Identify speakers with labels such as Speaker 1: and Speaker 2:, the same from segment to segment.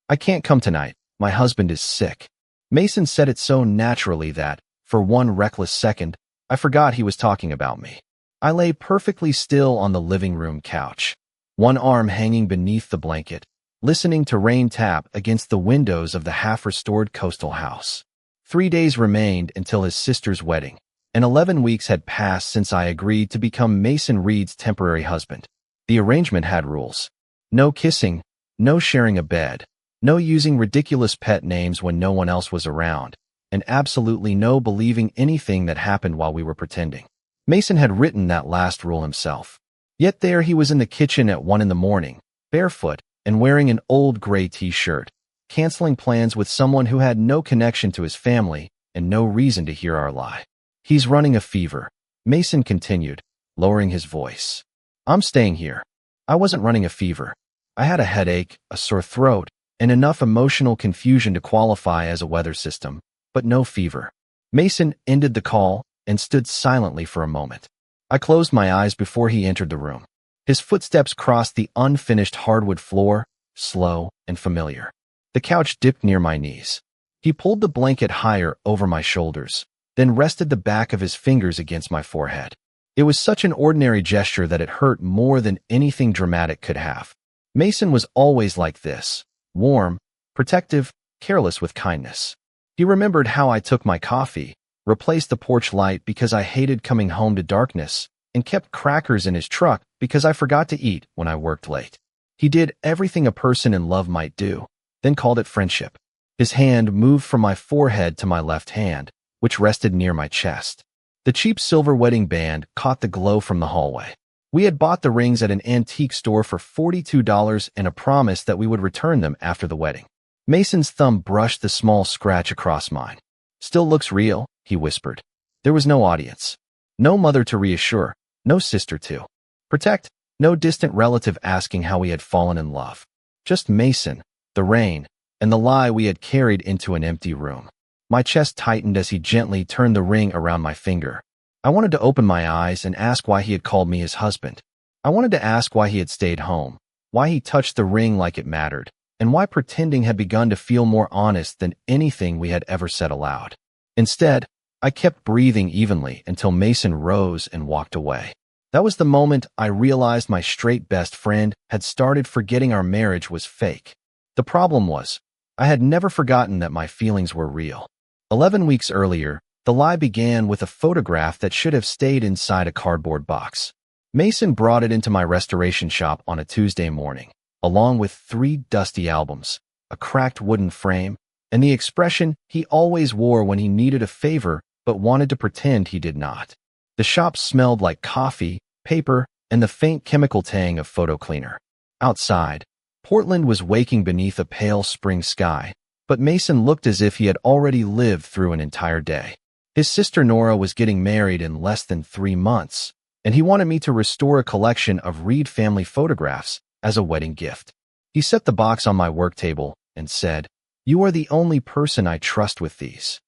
Speaker 1: "I can't come tonight. My husband is sick." Mason said it so naturally that, for one reckless second, I forgot he was talking about me. I lay perfectly still on the living room couch, one arm hanging beneath the blanket, listening to rain tap against the windows of the half-restored coastal house. 3 days remained until his sister's wedding, and 11 weeks had passed since I agreed to become Mason Reed's temporary husband. The arrangement had rules. No kissing, no sharing a bed, no using ridiculous pet names when no one else was around, and absolutely no believing anything that happened while we were pretending. Mason had written that last rule himself. Yet there he was in the kitchen at 1 a.m, barefoot and wearing an old gray t-shirt, canceling plans with someone who had no connection to his family and no reason to hear our lie. "He's running a fever," Mason continued, lowering his voice. "I'm staying here. I wasn't running a fever. I had a headache, a sore throat, and enough emotional confusion to qualify as a weather system, but no fever." Mason ended the call and stood silently for a moment. I closed my eyes before he entered the room. His footsteps crossed the unfinished hardwood floor, slow and familiar. The couch dipped near my knees. He pulled the blanket higher over my shoulders, then rested the back of his fingers against my forehead. It was such an ordinary gesture that it hurt more than anything dramatic could have. Mason was always like this, warm, protective, careless with kindness. He remembered how I took my coffee, replaced the porch light because I hated coming home to darkness, and kept crackers in his truck because I forgot to eat when I worked late. He did everything a person in love might do, then called it friendship. His hand moved from my forehead to my left hand, which rested near my chest. The cheap silver wedding band caught the glow from the hallway. We had bought the rings at an antique store for $42 and a promise that we would return them after the wedding. Mason's thumb brushed the small scratch across mine. "Still looks real," he whispered. There was no audience. No mother to reassure, no sister to protect, no distant relative asking how we had fallen in love. Just Mason, the rain, and the lie we had carried into an empty room. My chest tightened as he gently turned the ring around my finger. I wanted to open my eyes and ask why he had called me his husband. I wanted to ask why he had stayed home, why he touched the ring like it mattered, and why pretending had begun to feel more honest than anything we had ever said aloud. Instead, I kept breathing evenly until Mason rose and walked away. That was the moment I realized my straight best friend had started forgetting our marriage was fake. The problem was, I had never forgotten that my feelings were real. 11 weeks earlier, the lie began with a photograph that should have stayed inside a cardboard box. Mason brought it into my restoration shop on a Tuesday morning, along with 3 dusty albums, a cracked wooden frame, and the expression he always wore when he needed a favor but wanted to pretend he did not. The shop smelled like coffee, paper, and the faint chemical tang of photo cleaner. Outside, Portland was waking beneath a pale spring sky, but Mason looked as if he had already lived through an entire day. His sister Nora was getting married in less than 3 months, and he wanted me to restore a collection of Reed family photographs as a wedding gift. He set the box on my work table and said, "You are the only person I trust with these."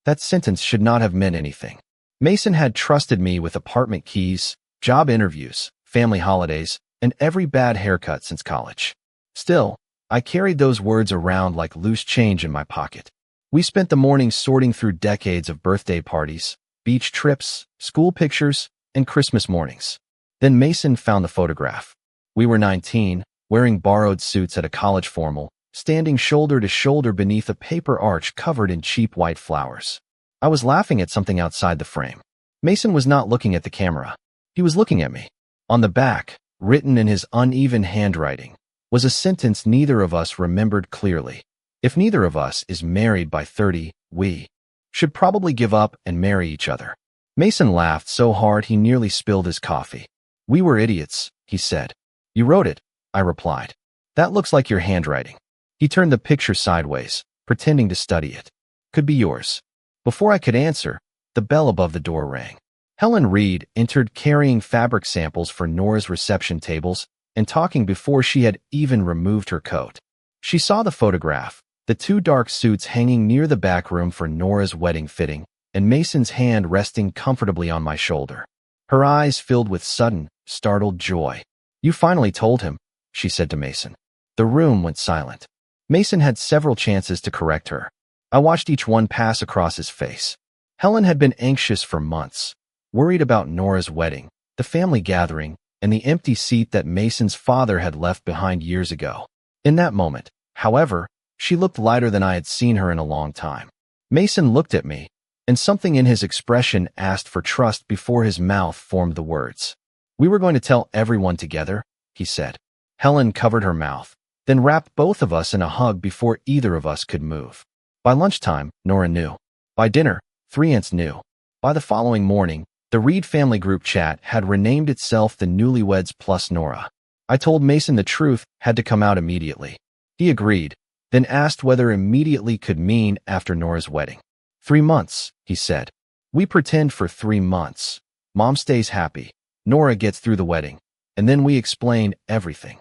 Speaker 1: That sentence should not have meant anything. Mason had trusted me with apartment keys, job interviews, family holidays, and every bad haircut since college. Still, I carried those words around like loose change in my pocket. We spent the morning sorting through decades of birthday parties, beach trips, school pictures, and Christmas mornings. Then Mason found the photograph. We were 19, wearing borrowed suits at a college formal, standing shoulder to shoulder beneath a paper arch covered in cheap white flowers. I was laughing at something outside the frame. Mason was not looking at the camera. He was looking at me. On the back, written in his uneven handwriting, was a sentence neither of us remembered clearly. If neither of us is married by 30, we should probably give up and marry each other. Mason laughed so hard he nearly spilled his coffee. "We were idiots," he said. "You wrote it," I replied. "That looks like your handwriting." He turned the picture sideways, pretending to study it. "Could be yours." Before I could answer, the bell above the door rang. Helen Reed entered carrying fabric samples for Nora's reception tables and talking before she had even removed her coat. She saw the photograph, the 2 dark suits hanging near the back room for Nora's wedding fitting, and Mason's hand resting comfortably on my shoulder. Her eyes filled with sudden, startled joy. "You finally told him," she said to Mason. The room went silent. Mason had several chances to correct her. I watched each one pass across his face. Helen had been anxious for months, worried about Nora's wedding, the family gathering, and the empty seat that Mason's father had left behind years ago. In that moment, however, she looked lighter than I had seen her in a long time. Mason looked at me, and something in his expression asked for trust before his mouth formed the words. "We were going to tell everyone together," he said. Helen covered her mouth, then wrapped both of us in a hug before either of us could move. By lunchtime, Nora knew. By dinner, 3 aunts knew. By the following morning, the Reed family group chat had renamed itself the Newlyweds Plus Nora. I told Mason the truth had to come out immediately. He agreed, then asked whether immediately could mean after Nora's wedding. 3 months, he said. We pretend for 3 months. Mom stays happy. Nora gets through the wedding. And then we explain everything.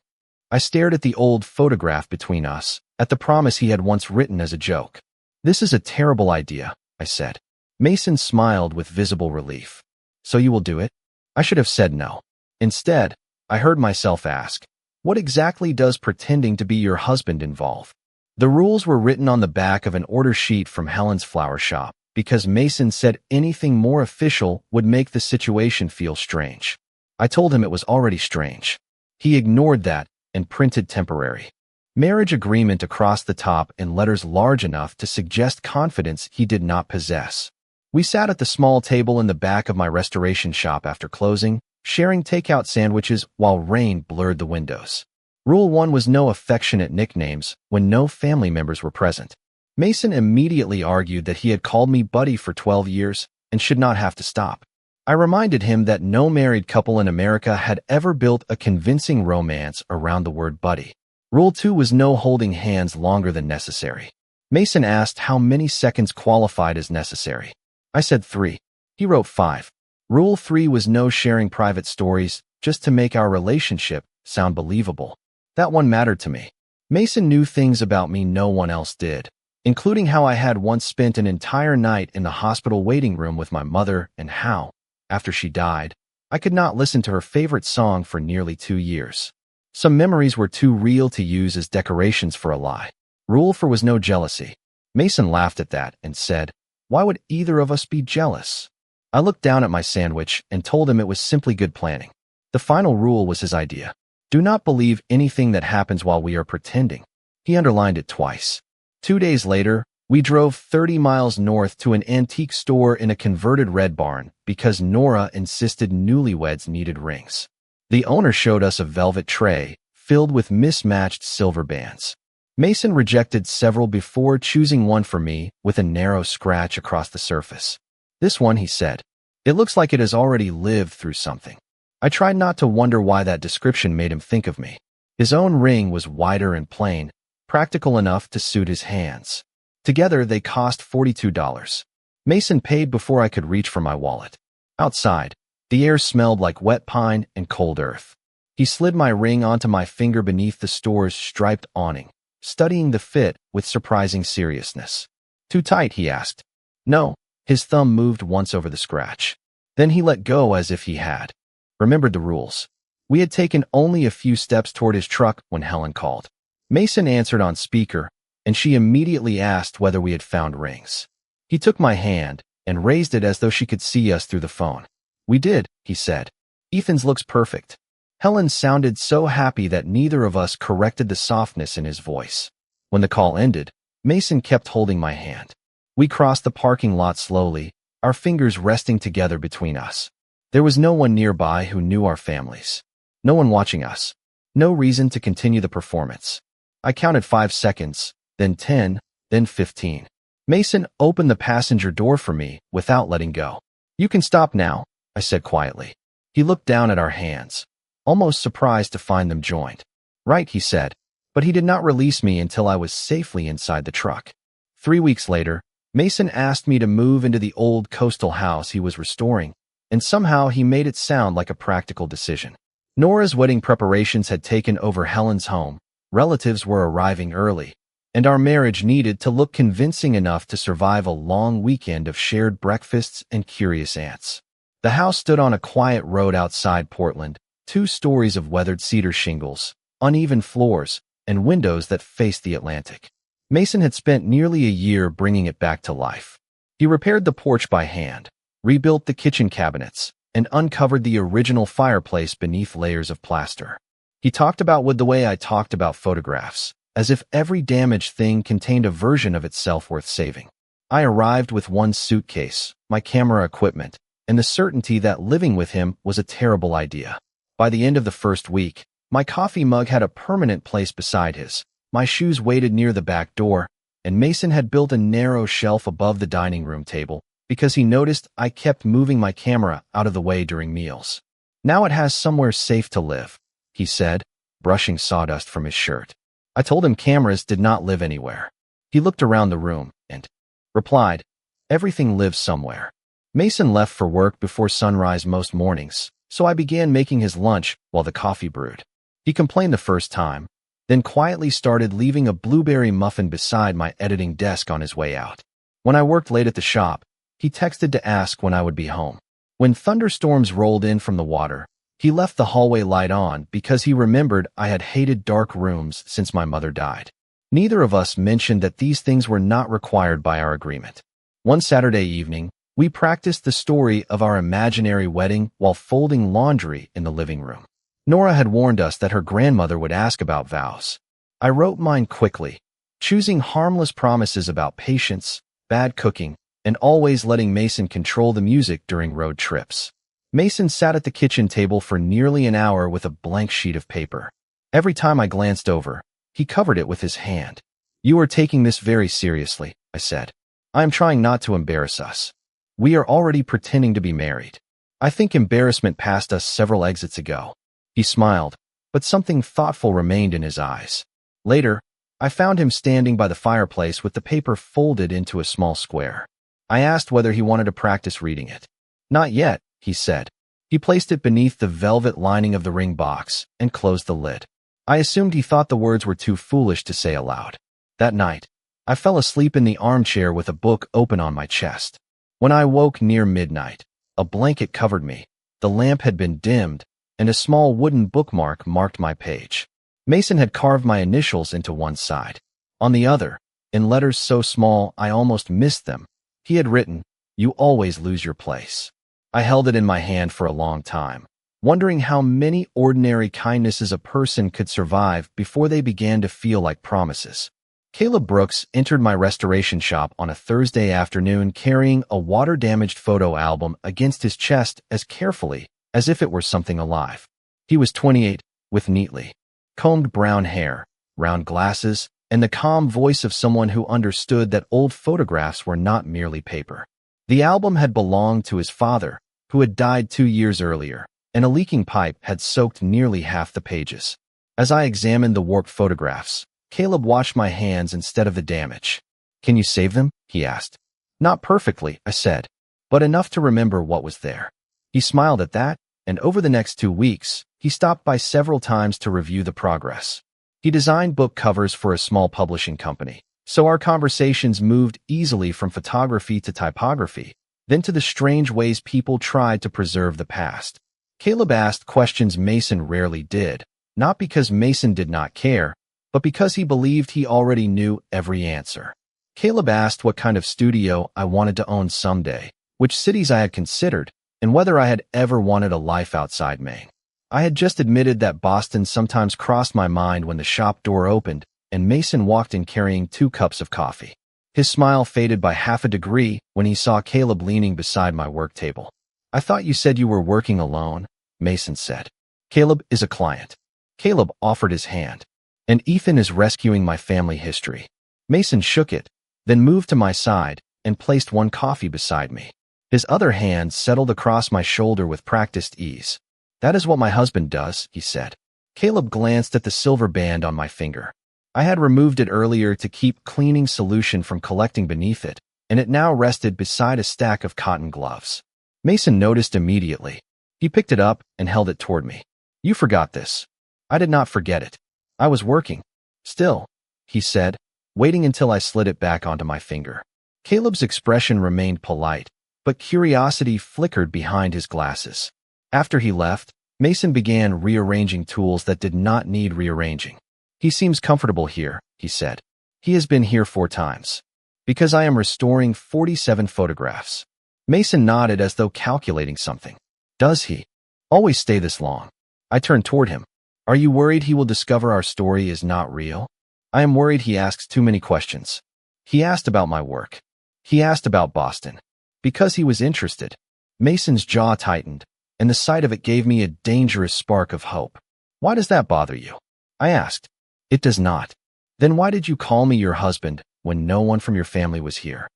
Speaker 1: I stared at the old photograph between us, at the promise he had once written as a joke. "This is a terrible idea," I said. Mason smiled with visible relief. "So you will do it?" I should have said no. Instead, I heard myself ask, "What exactly does pretending to be your husband involve?" The rules were written on the back of an order sheet from Helen's flower shop, because Mason said anything more official would make the situation feel strange. I told him it was already strange. He ignored that and printed temporary marriage agreement across the top in letters large enough to suggest confidence he did not possess. We sat at the small table in the back of my restoration shop after closing, sharing takeout sandwiches while rain blurred the windows. Rule 1 was no affectionate nicknames when no family members were present. Mason immediately argued that he had called me Buddy for 12 years and should not have to stop. I reminded him that no married couple in America had ever built a convincing romance around the word buddy. Rule 2 was no holding hands longer than necessary. Mason asked how many seconds qualified as necessary. I said 3. He wrote 5. Rule 3 was no sharing private stories just to make our relationship sound believable. That one mattered to me. Mason knew things about me no one else did, including how I had once spent an entire night in the hospital waiting room with my mother and how, after she died, I could not listen to her favorite song for nearly 2 years. Some memories were too real to use as decorations for a lie. Rule 4 was no jealousy. Mason laughed at that and said, "Why would either of us be jealous?" I looked down at my sandwich and told him it was simply good planning. The final rule was his idea. Do not believe anything that happens while we are pretending. He underlined it twice. 2 days later, we drove 30 miles north to an antique store in a converted red barn because Nora insisted newlyweds needed rings. The owner showed us a velvet tray filled with mismatched silver bands. Mason rejected several before choosing one for me with a narrow scratch across the surface. "This one," he said. "It looks like it has already lived through something." I tried not to wonder why that description made him think of me. His own ring was wider and plain, practical enough to suit his hands. Together, they cost $42. Mason paid before I could reach for my wallet. Outside, the air smelled like wet pine and cold earth. He slid my ring onto my finger beneath the store's striped awning, studying the fit with surprising seriousness. "Too tight?" he asked. "No." His thumb moved once over the scratch. Then he let go as if he had remembered the rules. We had taken only a few steps toward his truck when Helen called. Mason answered on speaker, and she immediately asked whether we had found rings. He took my hand and raised it as though she could see us through the phone. "We did," he said. "Ethan's looks perfect." Helen sounded so happy that neither of us corrected the softness in his voice. When the call ended, Mason kept holding my hand. We crossed the parking lot slowly, our fingers resting together between us. There was no one nearby who knew our families. No one watching us. No reason to continue the performance. I counted 5 seconds, then 10, then 15. Mason opened the passenger door for me without letting go. "You can stop now," I said quietly. He looked down at our hands, almost surprised to find them joined. "Right," he said, but he did not release me until I was safely inside the truck. 3 weeks later, Mason asked me to move into the old coastal house he was restoring, and somehow he made it sound like a practical decision. Nora's wedding preparations had taken over Helen's home, relatives were arriving early, and our marriage needed to look convincing enough to survive a long weekend of shared breakfasts and curious aunts. The house stood on a quiet road outside Portland, 2 stories of weathered cedar shingles, uneven floors, and windows that faced the Atlantic. Mason had spent nearly a year bringing it back to life. He repaired the porch by hand, rebuilt the kitchen cabinets, and uncovered the original fireplace beneath layers of plaster. He talked about wood the way I talked about photographs, as if every damaged thing contained a version of itself worth saving. I arrived with one suitcase, my camera equipment, and the certainty that living with him was a terrible idea. By the end of the first week, my coffee mug had a permanent place beside his, my shoes waited near the back door, and Mason had built a narrow shelf above the dining room table because he noticed I kept moving my camera out of the way during meals. Now it has somewhere safe to live, he said, brushing sawdust from his shirt. I told him cameras did not live anywhere. He looked around the room and replied, "Everything lives somewhere." Mason left for work before sunrise most mornings, so I began making his lunch while the coffee brewed. He complained the first time, then quietly started leaving a blueberry muffin beside my editing desk on his way out. When I worked late at the shop, he texted to ask when I would be home. When thunderstorms rolled in from the water, he left the hallway light on because he remembered I had hated dark rooms since my mother died. Neither of us mentioned that these things were not required by our agreement. One Saturday evening, we practiced the story of our imaginary wedding while folding laundry in the living room. Nora had warned us that her grandmother would ask about vows. I wrote mine quickly, choosing harmless promises about patience, bad cooking, and always letting Mason control the music during road trips. Mason sat at the kitchen table for nearly an hour with a blank sheet of paper. Every time I glanced over, he covered it with his hand. "You are taking this very seriously," I said. "I am trying not to embarrass us. We are already pretending to be married. I think embarrassment passed us several exits ago." He smiled, but something thoughtful remained in his eyes. Later, I found him standing by the fireplace with the paper folded into a small square. I asked whether he wanted to practice reading it. "Not yet," he said. He placed it beneath the velvet lining of the ring box and closed the lid. I assumed he thought the words were too foolish to say aloud. That night, I fell asleep in the armchair with a book open on my chest. When I woke near midnight, a blanket covered me, the lamp had been dimmed, and a small wooden bookmark marked my page. Mason had carved my initials into one side. On the other, in letters so small I almost missed them, he had written, "You always lose your place." I held it in my hand for a long time, wondering how many ordinary kindnesses a person could survive before they began to feel like promises. Caleb Brooks entered my restoration shop on a Thursday afternoon carrying a water-damaged photo album against his chest as carefully as if it were something alive. He was 28, with neatly combed brown hair, round glasses, and the calm voice of someone who understood that old photographs were not merely paper. The album had belonged to his father, who had died 2 years earlier, and a leaking pipe had soaked nearly half the pages. As I examined the warped photographs, Caleb watched my hands instead of the damage. "Can you save them?" he asked. "Not perfectly," I said, "but enough to remember what was there." He smiled at that, and over the next 2 weeks, he stopped by several times to review the progress. He designed book covers for a small publishing company, so our conversations moved easily from photography to typography, then to the strange ways people tried to preserve the past. Caleb asked questions Mason rarely did, not because Mason did not care, but because he believed he already knew every answer. Caleb asked what kind of studio I wanted to own someday, which cities I had considered, and whether I had ever wanted a life outside Maine. I had just admitted that Boston sometimes crossed my mind when the shop door opened and Mason walked in carrying 2 cups of coffee. His smile faded by half a degree when he saw Caleb leaning beside my work table. "I thought you said you were working alone," Mason said. "Caleb is a client." Caleb offered his hand. "And Ethan is rescuing my family history." Mason shook it, then moved to my side and placed one coffee beside me. His other hand settled across my shoulder with practiced ease. "That is what my husband does," he said. Caleb glanced at the silver band on my finger. I had removed it earlier to keep cleaning solution from collecting beneath it, and it now rested beside a stack of cotton gloves. Mason noticed immediately. He picked it up and held it toward me. "You forgot this." I did not forget it. I was working. "Still," he said, waiting until I slid it back onto my finger. Caleb's expression remained polite, but curiosity flickered behind his glasses. After he left, Mason began rearranging tools that did not need rearranging. He seems comfortable here, he said. He has been here 4 times. Because I am restoring 47 photographs. Mason nodded as though calculating something. Does he always stay this long? I turned toward him. Are you worried he will discover our story is not real? I am worried he asks too many questions. He asked about my work. He asked about Boston. Because he was interested. Mason's jaw tightened, and the sight of it gave me a dangerous spark of hope. Why does that bother you? I asked. It does not. Then why did you call me your husband when no one from your family was here?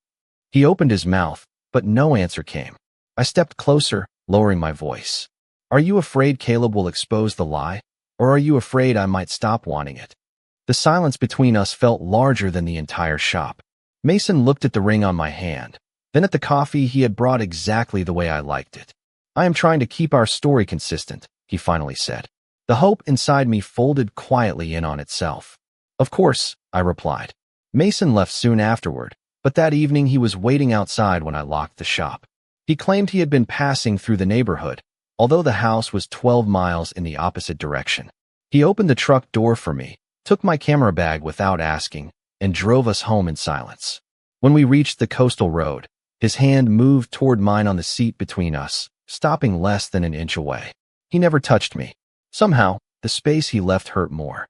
Speaker 1: He opened his mouth, but no answer came. I stepped closer, lowering my voice. Are you afraid Caleb will expose the lie? Or are you afraid I might stop wanting it? The silence between us felt larger than the entire shop. Mason looked at the ring on my hand, then at the coffee he had brought exactly the way I liked it. I am trying to keep our story consistent, he finally said. The hope inside me folded quietly in on itself. Of course, I replied. Mason left soon afterward, but that evening he was waiting outside when I locked the shop. He claimed he had been passing through the neighborhood, although the house was 12 miles in the opposite direction. He opened the truck door for me, took my camera bag without asking, and drove us home in silence. When we reached the coastal road, his hand moved toward mine on the seat between us, stopping less than an inch away. He never touched me. Somehow, the space he left hurt more.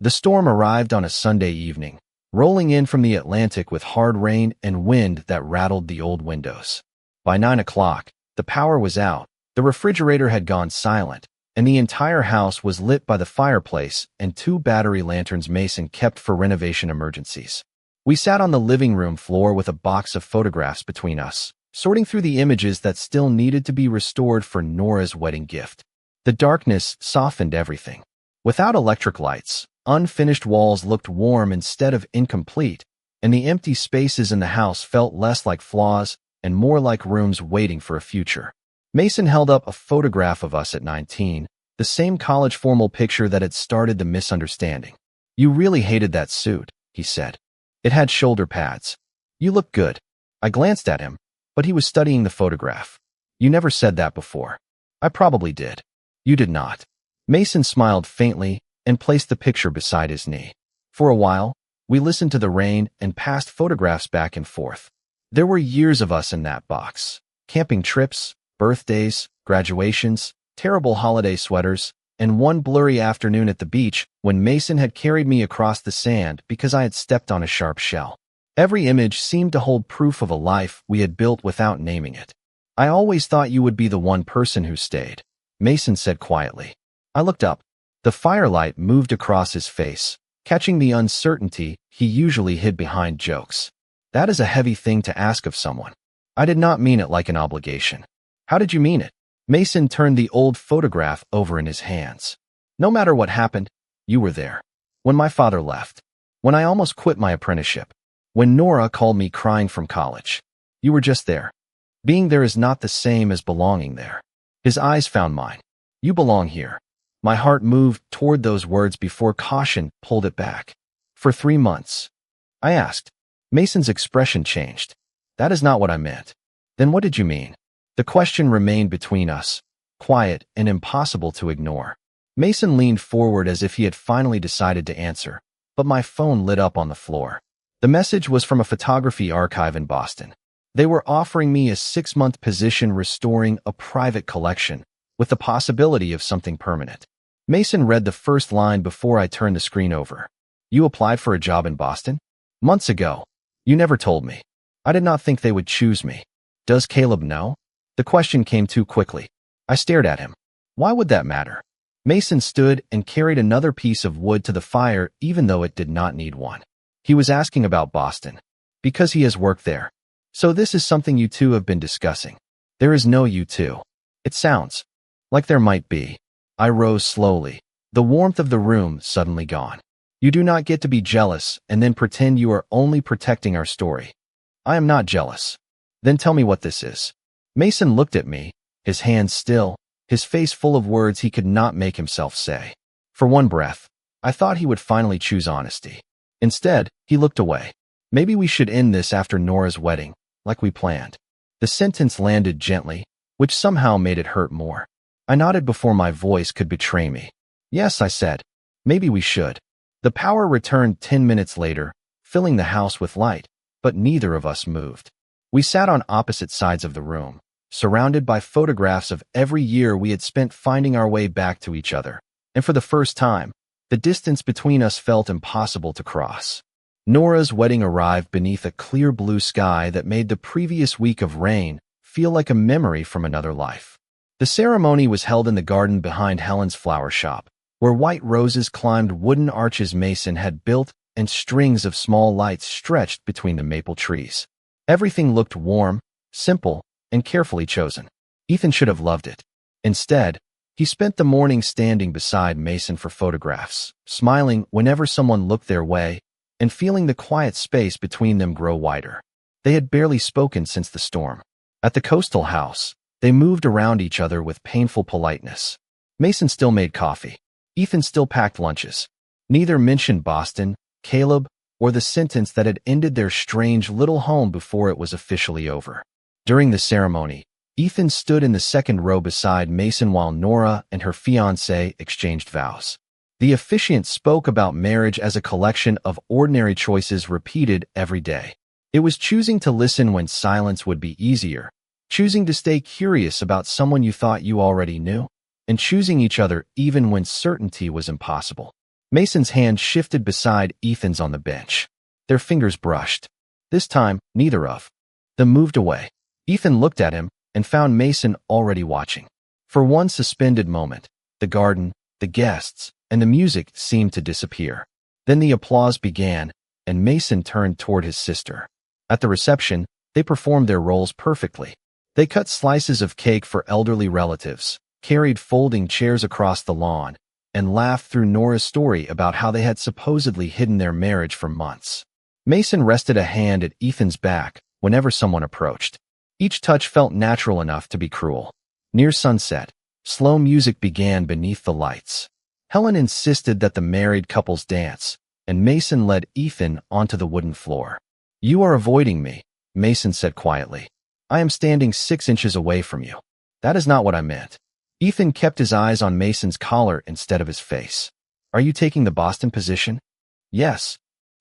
Speaker 1: The storm arrived on a Sunday evening, rolling in from the Atlantic with hard rain and wind that rattled the old windows. By 9 o'clock, the power was out, the refrigerator had gone silent, and the entire house was lit by the fireplace and 2 battery lanterns Mason kept for renovation emergencies. We sat on the living room floor with a box of photographs between us, sorting through the images that still needed to be restored for Nora's wedding gift. The darkness softened everything. Without electric lights, unfinished walls looked warm instead of incomplete, and the empty spaces in the house felt less like flaws and more like rooms waiting for a future. Mason held up a photograph of us at 19, the same college formal picture that had started the misunderstanding. You really hated that suit, he said. It had shoulder pads. You look good. I glanced at him, but he was studying the photograph. You never said that before. I probably did. You did not. Mason smiled faintly and placed the picture beside his knee. For a while, we listened to the rain and passed photographs back and forth. There were years of us in that box. Camping trips, birthdays, graduations, terrible holiday sweaters, and one blurry afternoon at the beach when Mason had carried me across the sand because I had stepped on a sharp shell. Every image seemed to hold proof of a life we had built without naming it. I always thought you would be the one person who stayed, Mason said quietly. I looked up. The firelight moved across his face, catching the uncertainty he usually hid behind jokes. That is a heavy thing to ask of someone. I did not mean it like an obligation. How did you mean it? Mason turned the old photograph over in his hands. No matter what happened, you were there. When my father left. When I almost quit my apprenticeship. When Nora called me crying from college. You were just there. Being there is not the same as belonging there. His eyes found mine. You belong here. My heart moved toward those words before caution pulled it back. For 3 months. I asked. Mason's expression changed. That is not what I meant. Then what did you mean? The question remained between us, quiet and impossible to ignore. Mason leaned forward as if he had finally decided to answer, but my phone lit up on the floor. The message was from a photography archive in Boston. They were offering me a 6-month position restoring a private collection, with the possibility of something permanent. Mason read the first line before I turned the screen over. You applied for a job in Boston? Months ago. You never told me. I did not think they would choose me. Does Caleb know? The question came too quickly. I stared at him. Why would that matter? Mason stood and carried another piece of wood to the fire even though it did not need one. He was asking about Boston. Because he has worked there. So this is something you two have been discussing. There is no you two. It sounds like there might be. I rose slowly, the warmth of the room suddenly gone. You do not get to be jealous and then pretend you are only protecting our story. I am not jealous. Then tell me what this is. Mason looked at me, his hands still, his face full of words he could not make himself say. For one breath, I thought he would finally choose honesty. Instead, he looked away. Maybe we should end this after Nora's wedding, like we planned. The sentence landed gently, which somehow made it hurt more. I nodded before my voice could betray me. Yes, I said. Maybe we should. The power returned 10 minutes later, filling the house with light, but neither of us moved. We sat on opposite sides of the room, surrounded by photographs of every year we had spent finding our way back to each other, and for the first time, the distance between us felt impossible to cross. Nora's wedding arrived beneath a clear blue sky that made the previous week of rain feel like a memory from another life. The ceremony was held in the garden behind Helen's flower shop, where white roses climbed wooden arches Mason had built and strings of small lights stretched between the maple trees. Everything looked warm, simple, and carefully chosen. Ethan should have loved it. Instead, he spent the morning standing beside Mason for photographs, smiling whenever someone looked their way, and feeling the quiet space between them grow wider. They had barely spoken since the storm. At the coastal house, they moved around each other with painful politeness. Mason still made coffee. Ethan still packed lunches. Neither mentioned Boston, Caleb, or the sentence that had ended their strange little home before it was officially over. During the ceremony, Ethan stood in the second row beside Mason while Nora and her fiancé exchanged vows. The officiant spoke about marriage as a collection of ordinary choices repeated every day. It was choosing to listen when silence would be easier, choosing to stay curious about someone you thought you already knew, and choosing each other even when certainty was impossible. Mason's hand shifted beside Ethan's on the bench. Their fingers brushed. This time, neither of them moved away. Ethan looked at him and found Mason already watching. For one suspended moment, the garden, the guests, and the music seemed to disappear. Then the applause began, and Mason turned toward his sister. At the reception, they performed their roles perfectly. They cut slices of cake for elderly relatives, carried folding chairs across the lawn, and laughed through Nora's story about how they had supposedly hidden their marriage for months. Mason rested a hand at Ethan's back whenever someone approached. Each touch felt natural enough to be cruel. Near sunset, slow music began beneath the lights. Helen insisted that the married couples dance, and Mason led Ethan onto the wooden floor. "You are avoiding me," Mason said quietly. "I am standing 6 inches away from you." "That is not what I meant." Ethan kept his eyes on Mason's collar instead of his face. "Are you taking the Boston position?" "Yes."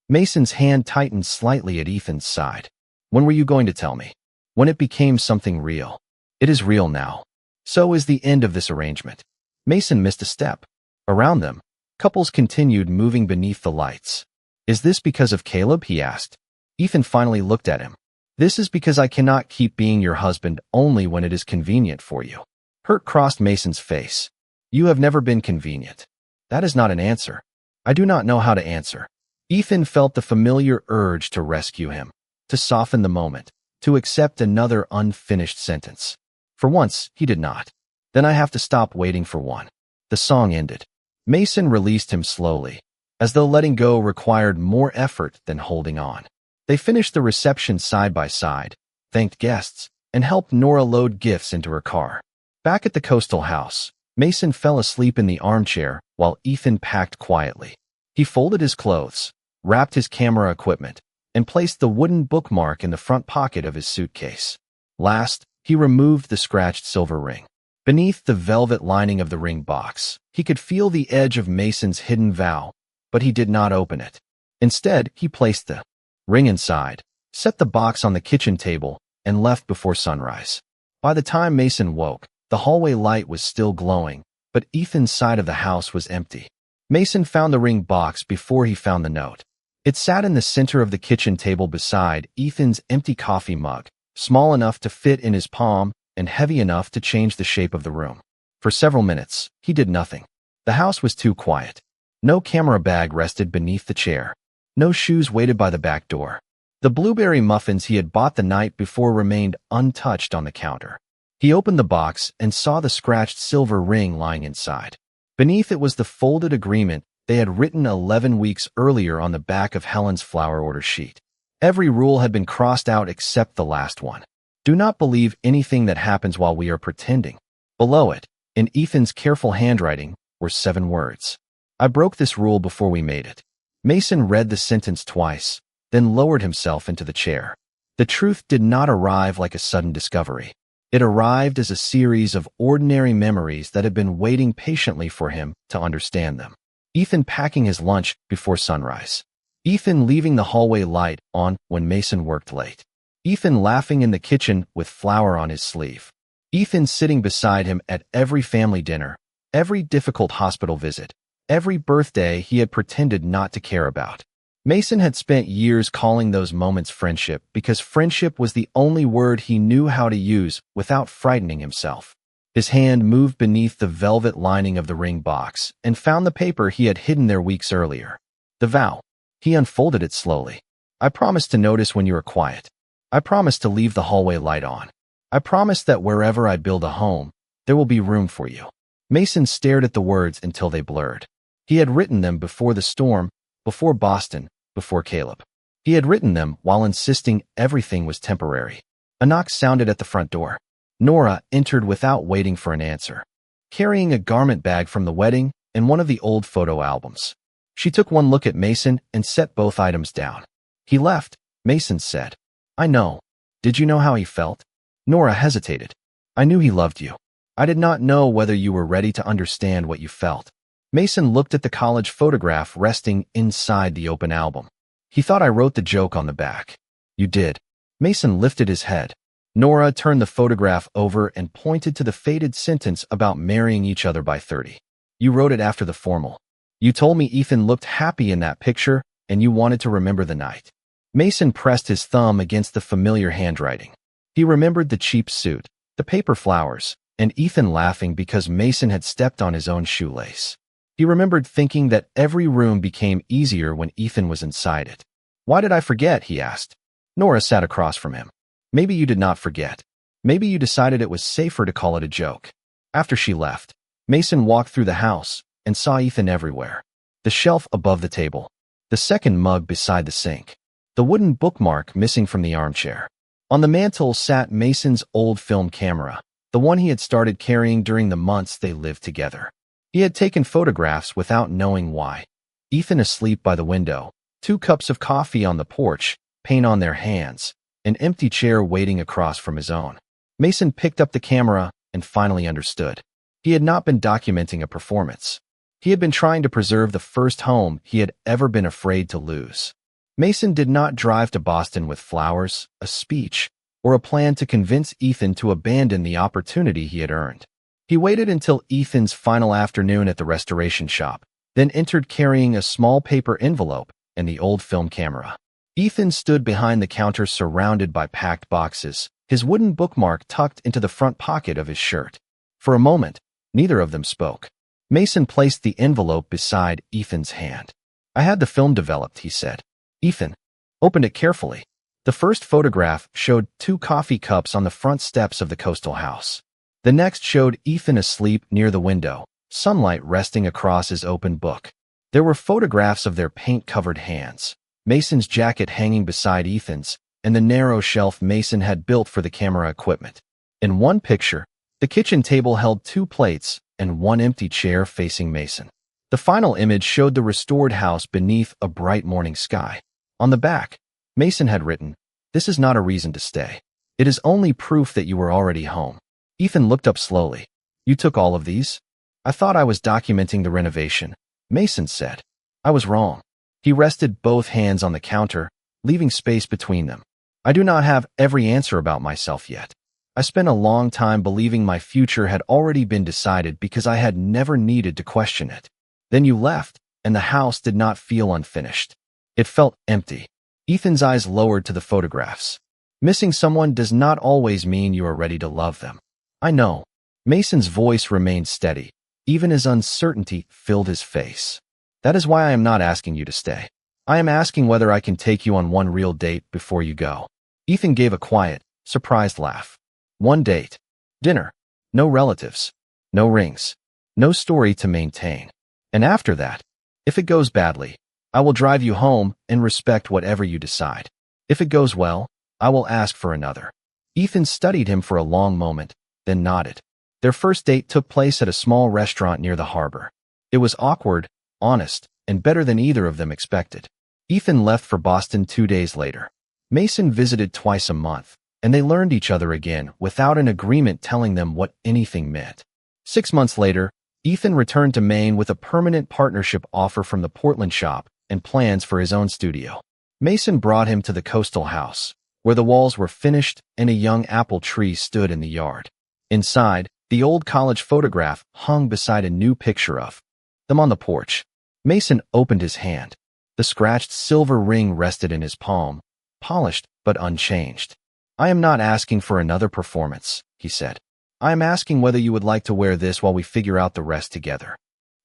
Speaker 1: Mason's hand tightened slightly at Ethan's side. "When were you going to tell me?" "When it became something real." "It is real now. So is the end of this arrangement." Mason missed a step. Around them, couples continued moving beneath the lights. "Is this because of Caleb?" he asked. Ethan finally looked at him. "This is because I cannot keep being your husband only when it is convenient for you." Hurt crossed Mason's face. "You have never been convenient." "That is not an answer." "I do not know how to answer." Ethan felt the familiar urge to rescue him, to soften the moment, to accept another unfinished sentence. For once, he did not. "Then I have to stop waiting for one." The song ended. Mason released him slowly, as though letting go required more effort than holding on. They finished the reception side by side, thanked guests, and helped Nora load gifts into her car. Back at the coastal house, Mason fell asleep in the armchair while Ethan packed quietly. He folded his clothes, wrapped his camera equipment, and placed the wooden bookmark in the front pocket of his suitcase. Last, he removed the scratched silver ring. Beneath the velvet lining of the ring box, he could feel the edge of Mason's hidden vow, but he did not open it. Instead, he placed the ring inside, set the box on the kitchen table, and left before sunrise. By the time Mason woke, the hallway light was still glowing, but Ethan's side of the house was empty. Mason found the ring box before he found the note. It sat in the center of the kitchen table beside Ethan's empty coffee mug, small enough to fit in his palm and heavy enough to change the shape of the room. For several minutes, he did nothing. The house was too quiet. No camera bag rested beneath the chair. No shoes waited by the back door. The blueberry muffins he had bought the night before remained untouched on the counter. He opened the box and saw the scratched silver ring lying inside. Beneath it was the folded agreement they had written 11 weeks earlier on the back of Helen's flower order sheet. Every rule had been crossed out except the last one. "Do not believe anything that happens while we are pretending." Below it, in Ethan's careful handwriting, were 7 words. "I broke this rule before we made it." Mason read the sentence twice, then lowered himself into the chair. The truth did not arrive like a sudden discovery. It arrived as a series of ordinary memories that had been waiting patiently for him to understand them. Ethan packing his lunch before sunrise. Ethan leaving the hallway light on when Mason worked late. Ethan laughing in the kitchen with flour on his sleeve. Ethan sitting beside him at every family dinner, every difficult hospital visit, every birthday he had pretended not to care about. Mason had spent years calling those moments friendship because friendship was the only word he knew how to use without frightening himself. His hand moved beneath the velvet lining of the ring box and found the paper he had hidden there weeks earlier. The vow. He unfolded it slowly. I promise to notice when you are quiet. I promise to leave the hallway light on. I promise that wherever I build a home, there will be room for you. Mason stared at the words until they blurred. He had written them before the storm, before Boston, before Caleb. He had written them while insisting everything was temporary. A knock sounded at the front door. Nora entered without waiting for an answer, carrying a garment bag from the wedding and one of the old photo albums. She took one look at Mason and set both items down. He left, Mason said. I know. Did you know how he felt? Nora hesitated. I knew he loved you. I did not know whether you were ready to understand what you felt. Mason looked at the college photograph resting inside the open album. He thought I wrote the joke on the back. You did. Mason lifted his head. Nora turned the photograph over and pointed to the faded sentence about marrying each other by 30. You wrote it after the formal. You told me Ethan looked happy in that picture and you wanted to remember the night. Mason pressed his thumb against the familiar handwriting. He remembered the cheap suit, the paper flowers, and Ethan laughing because Mason had stepped on his own shoelace. He remembered thinking that every room became easier when Ethan was inside it. Why did I forget? He asked. Nora sat across from him. Maybe you did not forget. Maybe you decided it was safer to call it a joke. After she left, Mason walked through the house and saw Ethan everywhere. The shelf above the table, the second mug beside the sink, the wooden bookmark missing from the armchair. On the mantel sat Mason's old film camera, the one he had started carrying during the months they lived together. He had taken photographs without knowing why. Ethan asleep by the window, 2 cups of coffee on the porch, paint on their hands, an empty chair waiting across from his own. Mason picked up the camera and finally understood. He had not been documenting a performance. He had been trying to preserve the first home he had ever been afraid to lose. Mason did not drive to Boston with flowers, a speech, or a plan to convince Ethan to abandon the opportunity he had earned. He waited until Ethan's final afternoon at the restoration shop, then entered carrying a small paper envelope and the old film camera. Ethan stood behind the counter surrounded by packed boxes, his wooden bookmark tucked into the front pocket of his shirt. For a moment, neither of them spoke. Mason placed the envelope beside Ethan's hand. I had the film developed, he said. Ethan opened it carefully. The first photograph showed 2 coffee cups on the front steps of the coastal house. The next showed Ethan asleep near the window, sunlight resting across his open book. There were photographs of their paint-covered hands, Mason's jacket hanging beside Ethan's, and the narrow shelf Mason had built for the camera equipment. In one picture, the kitchen table held 2 plates and 1 empty chair facing Mason. The final image showed the restored house beneath a bright morning sky. On the back, Mason had written, "This is not a reason to stay. It is only proof that you were already home." Ethan looked up slowly. You took all of these? I thought I was documenting the renovation, Mason said. I was wrong. He rested both hands on the counter, leaving space between them. I do not have every answer about myself yet. I spent a long time believing my future had already been decided because I had never needed to question it. Then you left, and the house did not feel unfinished. It felt empty. Ethan's eyes lowered to the photographs. Missing someone does not always mean you are ready to love them. I know. Mason's voice remained steady, even as uncertainty filled his face. That is why I am not asking you to stay. I am asking whether I can take you on one real date before you go. Ethan gave a quiet, surprised laugh. One date. Dinner. No relatives. No rings. No story to maintain. And after that, if it goes badly, I will drive you home and respect whatever you decide. If it goes well, I will ask for another. Ethan studied him for a long moment, then nodded. Their first date took place at a small restaurant near the harbor. It was awkward, honest, and better than either of them expected. Ethan left for Boston 2 days later. Mason visited twice a month, and they learned each other again without an agreement telling them what anything meant. 6 months later, Ethan returned to Maine with a permanent partnership offer from the Portland shop and plans for his own studio. Mason brought him to the coastal house, where the walls were finished and a young apple tree stood in the yard. Inside, the old college photograph hung beside a new picture of them on the porch. Mason opened his hand. The scratched silver ring rested in his palm, polished but unchanged. "I am not asking for another performance," he said. "I am asking whether you would like to wear this while we figure out the rest together."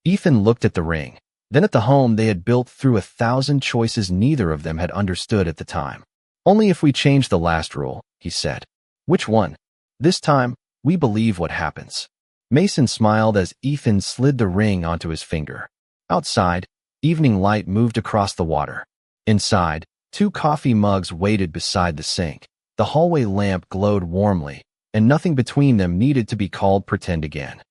Speaker 1: Ethan looked at the ring, then at the home they had built through 1,000 choices neither of them had understood at the time. "Only if we change the last rule," he said. "Which one?" "This time, we believe what happens." Mason smiled as Ethan slid the ring onto his finger. Outside, evening light moved across the water. Inside, 2 coffee mugs waited beside the sink. The hallway lamp glowed warmly, and nothing between them needed to be called pretend again.